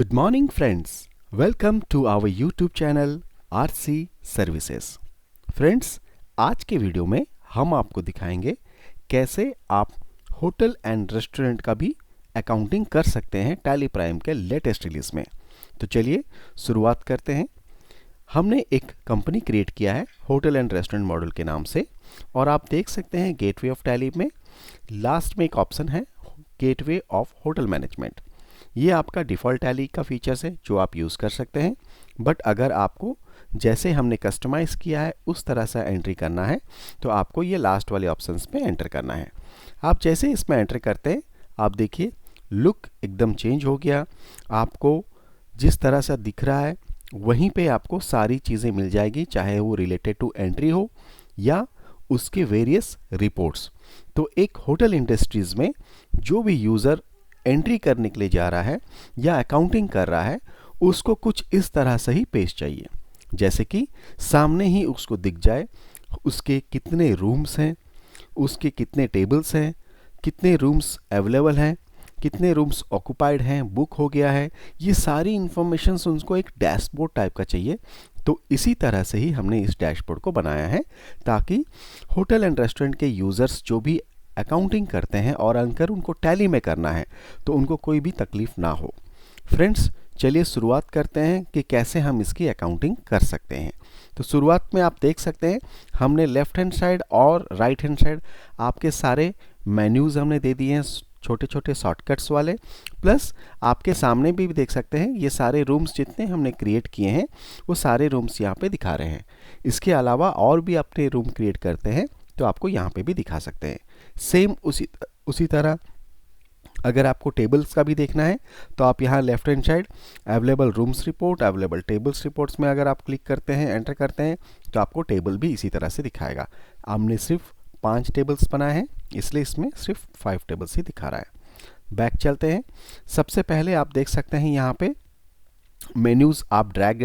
Good morning friends. Welcome to our YouTube channel RC Services. Friends, आज के video में हम आपको दिखाएंगे कैसे आप होटल एंड रेस्टोरेंट का भी अकाउंटिंग कर सकते हैं टैली प्राइम के लेटेस्ट रिलीज में। तो चलिए शुरुआत करते हैं। हमने एक कंपनी क्रिएट किया है होटल एंड रेस्टोरेंट मॉडल के नाम से, और आप देख सकते हैं गेटवे ऑफ टैली में लास्ट में एक ऑप्शन है गेटवे ऑफ होटल मैनेजमेंट। ये आपका डिफ़ॉल्ट टैली का फीचर्स है जो आप यूज़ कर सकते हैं, बट अगर आपको जैसे हमने कस्टमाइज़ किया है उस तरह से एंट्री करना है तो आपको ये लास्ट वाले ऑप्शंस पे एंटर करना है। आप जैसे इसमें एंटर करते हैं आप देखिए लुक एकदम चेंज हो गया। आपको जिस तरह से दिख रहा है वहीं पे आपको सारी चीज़ें मिल जाएगी, चाहे वो रिलेटेड टू एंट्री हो या उसके वेरियस रिपोर्ट्स। तो एक होटल इंडस्ट्रीज़ में जो भी यूज़र एंट्री करने के लिए जा रहा है या अकाउंटिंग कर रहा है उसको कुछ इस तरह से ही पेज चाहिए, जैसे कि सामने ही उसको दिख जाए उसके कितने रूम्स हैं, उसके कितने टेबल्स हैं, कितने रूम्स अवेलेबल हैं, कितने रूम्स ऑक्युपाइड हैं, बुक हो गया है। ये सारी इंफॉर्मेशंस उनको एक डैशबोर्ड टाइप का चाहिए। तो इसी तरह से ही हमने इस डैशबोर्ड को बनाया है ताकि होटल एंड रेस्टोरेंट के यूज़र्स जो भी अकाउंटिंग करते हैं और अगर उनको टैली में करना है तो उनको कोई भी तकलीफ ना हो। फ्रेंड्स, चलिए शुरुआत करते हैं कि कैसे हम इसकी अकाउंटिंग कर सकते हैं। तो शुरुआत में आप देख सकते हैं हमने लेफ्ट हैंड साइड और राइट हैंड साइड आपके सारे मेन्यूज़ हमने दे दिए हैं, छोटे छोटे शॉर्टकट्स वाले। प्लस आपके सामने भी देख सकते हैं ये सारे रूम्स जितने हमने क्रिएट किए हैं वो सारे रूम्स यहाँ पे दिखा रहे हैं। इसके अलावा और भी अपने रूम क्रिएट करते हैं तो आपको यहाँ पे भी दिखा सकते हैं। सेम उसी तरह अगर आपको टेबल्स का भी देखना है तो आप यहाँ left hand side available rooms report, available tables reports में अगर आप क्लिक करते हैं, एंटर करते हैं तो आपको टेबल भी इसी तरह से दिखाएगा। हमने सिर्फ 5 टेबल्स बनाए हैं इसलिए इसमें सिर्फ 5 टेबल्स ही दिखा रहा है। बैक चलते हैं। सबसे पहले आप देख सकते हैं यहाँ पे मेन्यूज़ आप ड्रैग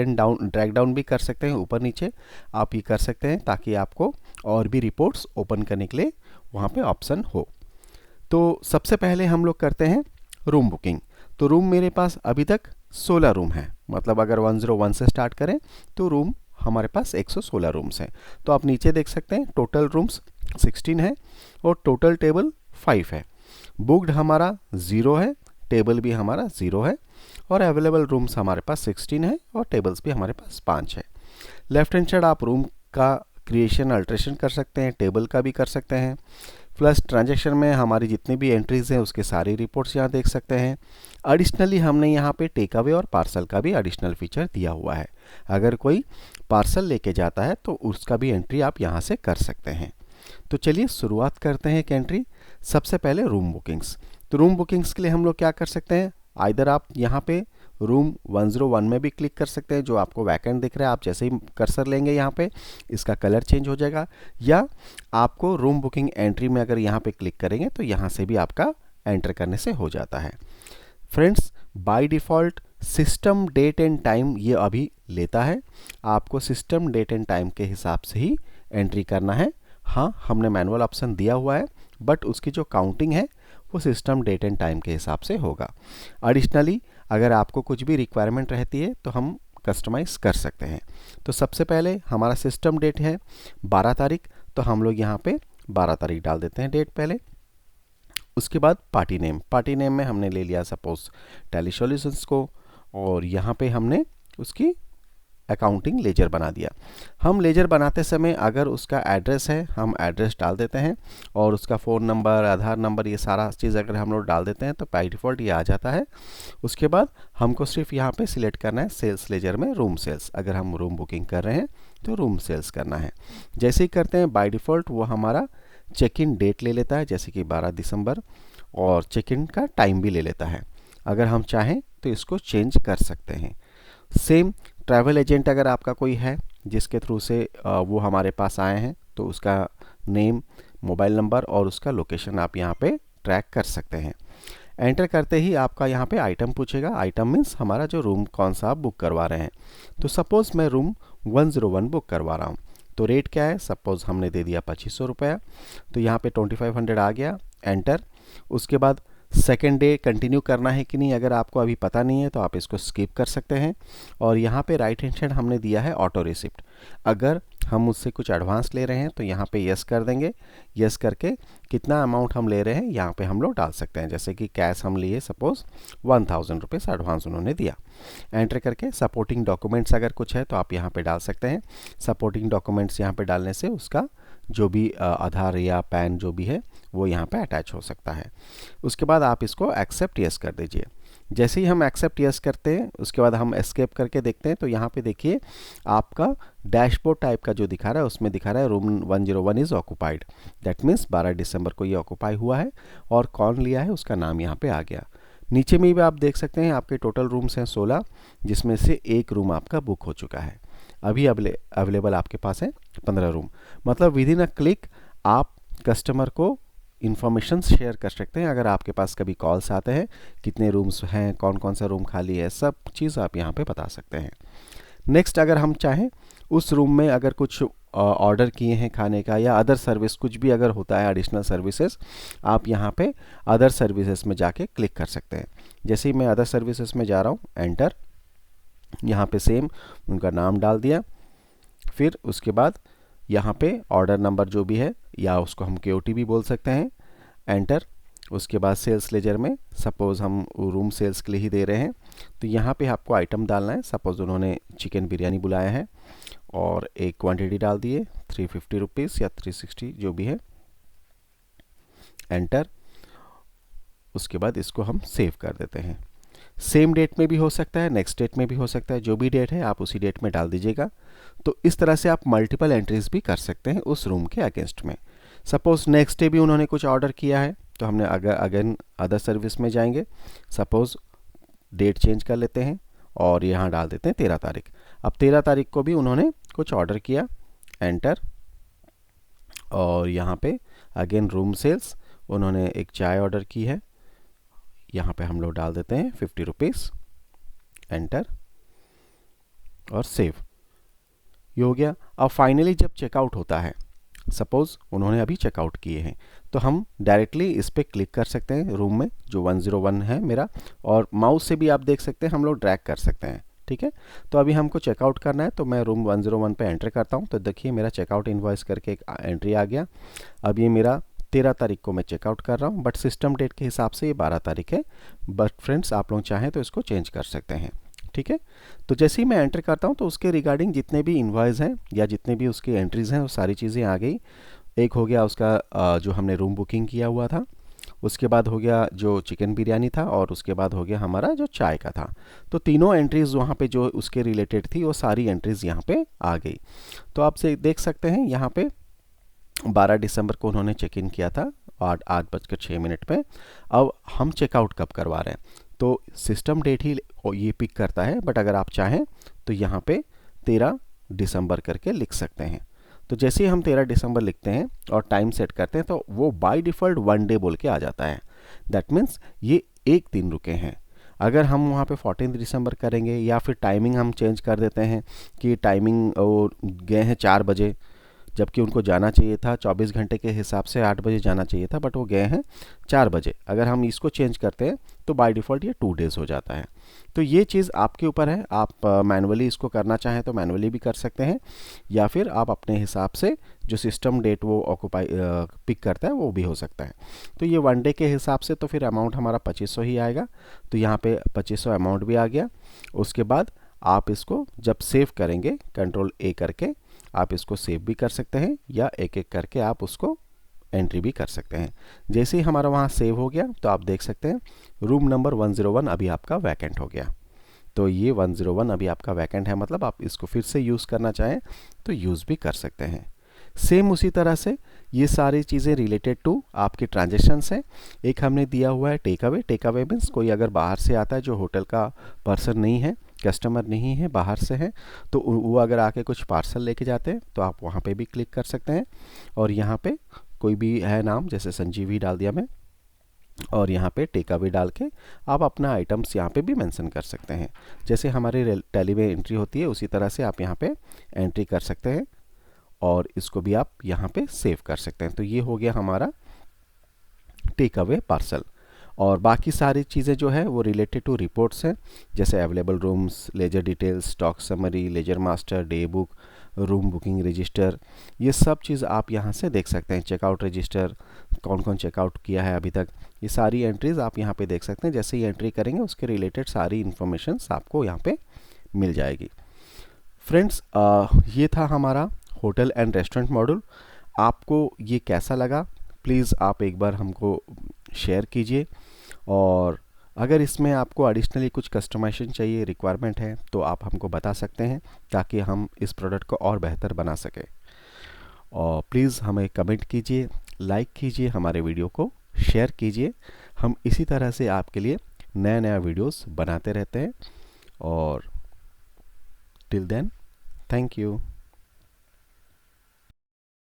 डाउन भी कर सकते हैं, ऊपर नीचे आप ये कर सकते हैं ताकि आपको और भी रिपोर्ट्स ओपन करने के लिए वहाँ पे ऑप्शन हो। तो सबसे पहले हम लोग करते हैं रूम बुकिंग। तो रूम मेरे पास अभी तक 16 रूम है, मतलब अगर 101 से स्टार्ट करें तो रूम हमारे पास 116 रूम्स हैं। तो आप नीचे देख सकते हैं टोटल रूम्स 16 है और टोटल टेबल 5 है। बुक्ड हमारा 0 है, टेबल भी हमारा 0 है और अवेलेबल रूम्स हमारे पास 16 है और टेबल्स भी हमारे पास 5 है। लेफ्ट हैंड साइड आप रूम का क्रिएशन अल्ट्रेशन कर सकते हैं, टेबल का भी कर सकते हैं। प्लस ट्रांजैक्शन में हमारी जितनी भी एंट्रीज हैं उसके सारी रिपोर्ट्स यहाँ देख सकते हैं। एडिशनली हमने यहाँ पे टेक अवे और पार्सल का भी एडिशनल फीचर दिया हुआ है। अगर कोई पार्सल लेके जाता है तो उसका भी एंट्री आप यहाँ से कर सकते हैं। तो चलिए शुरुआत करते हैं एक एंट्री। सबसे पहले रूम बुकिंग्स। तो रूम बुकिंग्स के लिए हम लोग क्या कर सकते हैं, आइदर आप यहाँ पे रूम 101 में भी क्लिक कर सकते हैं जो आपको वैकेंट दिख रहा है। आप जैसे ही कर्सर लेंगे यहाँ पे इसका कलर चेंज हो जाएगा, या आपको रूम बुकिंग एंट्री में अगर यहाँ पे क्लिक करेंगे तो यहाँ से भी आपका एंटर करने से हो जाता है। Friends, by default system date and time ये अभी लेता है, आपको सिस्टम डेट एंड टाइम के हिसाब से ही एंट्री करना है। हाँ, हमने मैनुअल ऑप्शन दिया हुआ है बट उसकी जो काउंटिंग है वो सिस्टम डेट एंड टाइम के हिसाब से होगा। एडिशनली अगर आपको कुछ भी रिक्वायरमेंट रहती है तो हम कस्टमाइज़ कर सकते हैं। तो सबसे पहले हमारा सिस्टम डेट है 12 तारीख, तो हम लोग यहाँ पे 12 तारीख डाल देते हैं डेट पहले। उसके बाद पार्टी नेम में हमने ले लिया सपोज टैली सॉल्यूशंस को, और यहाँ पे हमने उसकी अकाउंटिंग लेजर बना दिया। हम लेजर बनाते समय अगर उसका एड्रेस है हम एड्रेस डाल देते हैं, और उसका फ़ोन नंबर, आधार नंबर, ये सारा चीज़ अगर हम लोग डाल देते हैं तो बाय डिफ़ॉल्ट ये आ जाता है। उसके बाद हमको सिर्फ यहाँ पे सिलेक्ट करना है सेल्स लेजर में रूम सेल्स। अगर हम रूम बुकिंग कर रहे हैं तो रूम सेल्स करना है। जैसे ही करते हैं बाय डिफ़ॉल्ट वो हमारा चेक इन डेट ले लेता है, जैसे कि 12 दिसंबर, और चेक इन का टाइम भी ले लेता है। अगर हम चाहें तो इसको चेंज कर सकते हैं। सेम ट्रैवल एजेंट अगर आपका कोई है जिसके थ्रू से वो हमारे पास आए हैं तो उसका नेम, मोबाइल नंबर और उसका लोकेशन आप यहाँ पे ट्रैक कर सकते हैं। एंटर करते ही आपका यहाँ पे आइटम पूछेगा। आइटम मीन्स हमारा जो रूम कौन सा आप बुक करवा रहे हैं। तो सपोज़ मैं रूम 101 बुक करवा रहा हूँ, तो रेट क्या है, सपोज़ हमने दे दिया 2500 रुपया, तो यहाँ पे 2500 आ गया, एंटर। उसके बाद सेकेंड डे कंटिन्यू करना है कि नहीं, अगर आपको अभी पता नहीं है तो आप इसको स्किप कर सकते हैं। और यहाँ पे राइट हैंड साइड हमने दिया है ऑटो रिसिप्ट। अगर हम उससे कुछ एडवांस ले रहे हैं तो यहाँ पे यस कर देंगे। यस करके कितना अमाउंट हम ले रहे हैं यहाँ पे हम लोग डाल सकते हैं। जैसे कि कैश हम लिए सपोज़ 1000 रुपीज़ एडवांस उन्होंने दिया। एंटर करके सपोर्टिंग डॉक्यूमेंट्स अगर कुछ है तो आप यहाँ पे डाल सकते हैं। सपोर्टिंग डॉक्यूमेंट्स यहाँ पे डालने से उसका जो भी आधार या पैन जो भी है वो यहाँ पे अटैच हो सकता है। उसके बाद आप इसको एक्सेप्ट यस कर दीजिए। जैसे ही हम एक्सेप्ट यस करते हैं उसके बाद हम एस्केप करके देखते हैं तो यहाँ पे देखिए आपका डैशबोर्ड टाइप का जो दिखा रहा है उसमें दिखा रहा है room 101 is occupied. That means 12 दिसंबर को ये ऑक्यूपाई हुआ है और कौन लिया है उसका नाम यहाँ पे आ गया। नीचे में भी आप देख सकते हैं आपके टोटल रूम्स हैं 16, जिसमें से एक रूम आपका बुक हो चुका है। अभी अवेलेबल आपके पास है 15 रूम। मतलब विद इन अ क्लिक आप कस्टमर को इन्फॉर्मेशन शेयर कर सकते हैं। अगर आपके पास कभी कॉल्स आते हैं कितने रूम्स हैं, कौन कौन सा रूम खाली है, सब चीज़ आप यहाँ पे बता सकते हैं। नेक्स्ट अगर हम चाहें उस रूम में अगर कुछ ऑर्डर किए हैं खाने का या अदर सर्विस कुछ भी अगर होता है एडिशनल सर्विसेज, आप यहाँ पे अदर सर्विसेज में जाके क्लिक कर सकते हैं। जैसे ही मैं अदर सर्विसेज में जा रहा हूँ, एंटर, यहाँ पे सेम उनका नाम डाल दिया। फिर उसके बाद यहाँ पे ऑर्डर नंबर जो भी है या उसको हम KOT भी बोल सकते हैं, एंटर। उसके बाद सेल्स लेजर में सपोज़ हम रूम सेल्स के लिए ही दे रहे हैं तो यहाँ पे आपको आइटम डालना है। सपोज़ उन्होंने चिकन बिरयानी बुलाया है और एक क्वांटिटी डाल दिए 350 रुपीज़ या 360 जो भी है, एंटर। उसके बाद इसको हम सेव कर देते हैं। सेम डेट में भी हो सकता है, नेक्स्ट डेट में भी हो सकता है, जो भी डेट है आप उसी डेट में डाल दीजिएगा। तो इस तरह से आप मल्टीपल एंट्रीज भी कर सकते हैं उस रूम के अगेंस्ट में। सपोज़ नेक्स्ट डे भी उन्होंने कुछ ऑर्डर किया है तो हमने अगेन अदर सर्विस में जाएंगे। सपोज़ डेट चेंज कर लेते हैं और यहाँ डाल देते हैं 13 तारीख। अब 13 तारीख को भी उन्होंने कुछ ऑर्डर किया, एंटर। और यहाँ पे अगेन रूम सेल्स, उन्होंने एक चाय ऑर्डर की है, यहाँ पे हम लोग डाल देते हैं 50 रुपीज़, एंटर और सेव। ये हो गया। अब फाइनली जब चेकआउट होता है, सपोज़ उन्होंने अभी चेकआउट किए हैं तो हम डायरेक्टली इस पर क्लिक कर सकते हैं रूम में जो 101 है मेरा, और माउस से भी आप देख सकते हैं हम लोग ड्रैग कर सकते हैं। ठीक है, तो अभी हमको चेकआउट करना है तो मैं रूम 101 पे एंटर करता हूँ। तो देखिए मेरा चेकआउट इनवॉइस करके एक एंट्री आ गया। अब ये मेरा 13 तारीख को मैं चेकआउट कर रहा हूँ, बट सिस्टम डेट के हिसाब से ये 12 तारीख है। बट फ्रेंड्स आप लोग चाहें तो इसको चेंज कर सकते हैं। ठीक है, तो जैसे ही मैं एंटर करता हूँ तो उसके रिगार्डिंग जितने भी इनवॉइस हैं या जितने भी उसके एंट्रीज़ हैं वो सारी चीज़ें आ गई। एक हो गया उसका जो हमने रूम बुकिंग किया हुआ था, उसके बाद हो गया जो चिकन बिरयानी था, और उसके बाद हो गया हमारा जो चाय का था। तो तीनों एंट्रीज़ वहाँ पे जो उसके रिलेटेड थी वो सारी एंट्रीज़ यहाँ पे आ गई। तो आप से देख सकते हैं यहाँ पे 12 दिसंबर को उन्होंने चेक इन किया था 8:06 पे। अब हम चेकआउट कब करवा रहे हैं तो सिस्टम डेट ही ये पिक करता है, बट अगर आप चाहें तो यहाँ पे 13 दिसंबर करके लिख सकते हैं। तो जैसे ही हम 13 दिसंबर लिखते हैं और टाइम सेट करते हैं तो वो बाय डिफ़ॉल्ट 1 डे बोल के आ जाता है। दैट मीन्स ये एक दिन रुके हैं। अगर हम वहाँ पे 14 दिसंबर करेंगे या फिर टाइमिंग हम चेंज कर देते हैं कि टाइमिंग वो गए हैं 4 बजे, जबकि उनको जाना चाहिए था 24 घंटे के हिसाब से 8 बजे जाना चाहिए था, बट वो गए हैं 4 बजे। अगर हम इसको चेंज करते हैं तो बाय डिफ़ॉल्ट ये 2 डेज़ हो जाता है। तो ये चीज़ आपके ऊपर है, आप मैनुअली इसको करना चाहें तो मैनुअली भी कर सकते हैं, या फिर आप अपने हिसाब से जो सिस्टम डेट वो ऑक्यूपाई पिक करता है वो भी हो सकता है। तो ये 1 डे के हिसाब से तो फिर अमाउंट हमारा 2500 ही आएगा। तो यहाँ पे 2500 अमाउंट भी आ गया। उसके बाद आप इसको जब सेव करेंगे Ctrl A करके आप इसको सेव भी कर सकते हैं, या एक एक करके आप उसको एंट्री भी कर सकते हैं। जैसे ही हमारा वहाँ सेव हो गया तो आप देख सकते हैं रूम नंबर 101 अभी आपका वैकेंट हो गया। तो ये 101 अभी आपका वैकेंट है, मतलब आप इसको फिर से यूज़ करना चाहें तो यूज़ भी कर सकते हैं। सेम उसी तरह से ये सारी चीज़ें रिलेटेड टू आपके ट्रांजेक्शन्स हैं। एक हमने दिया हुआ है take away. Take away means कोई अगर बाहर से आता है जो होटल का पर्सन नहीं है, कस्टमर नहीं है, बाहर से है, तो वो अगर आके कुछ पार्सल लेके जाते हैं तो आप वहाँ पे भी क्लिक कर सकते हैं। और यहाँ पे कोई भी है नाम, जैसे संजीवी डाल दिया मैं, और यहाँ पे टेक अवे डाल के आप अपना आइटम्स यहाँ पे भी मेंशन कर सकते हैं। जैसे हमारे टैली में एंट्री होती है उसी तरह से आप यहाँ पे एंट्री कर सकते हैं, और इसको भी आप यहाँ पे सेव कर सकते हैं। तो ये हो गया हमारा टेक अवे पार्सल। और बाकी सारी चीज़ें जो है वो रिलेटेड टू रिपोर्ट्स हैं, जैसे available rooms, ledger details, stock summary, ledger master, day book, room booking register, ये सब चीज़ आप यहाँ से देख सकते हैं। चेकआउट रजिस्टर, कौन कौन चेकआउट किया है अभी तक, ये सारी एंट्रीज़ आप यहाँ पे देख सकते हैं। जैसे ही एंट्री करेंगे उसके रिलेटेड सारी इन्फॉर्मेशंस आपको यहाँ पे मिल जाएगी। फ्रेंड्स, ये था हमारा होटल एंड रेस्टोरेंट मॉड्यूल। आपको ये कैसा लगा, प्लीज़ आप एक बार हमको शेयर कीजिए, और अगर इसमें आपको एडिशनली कुछ कस्टमाइजेशन चाहिए, रिक्वायरमेंट है, तो आप हमको बता सकते हैं ताकि हम इस प्रोडक्ट को और बेहतर बना सकें। और प्लीज़ हमें कमेंट कीजिए, लाइक कीजिए, हमारे वीडियो को शेयर कीजिए। हम इसी तरह से आपके लिए नया नया वीडियोस बनाते रहते हैं। और टिल देन, थैंक यू।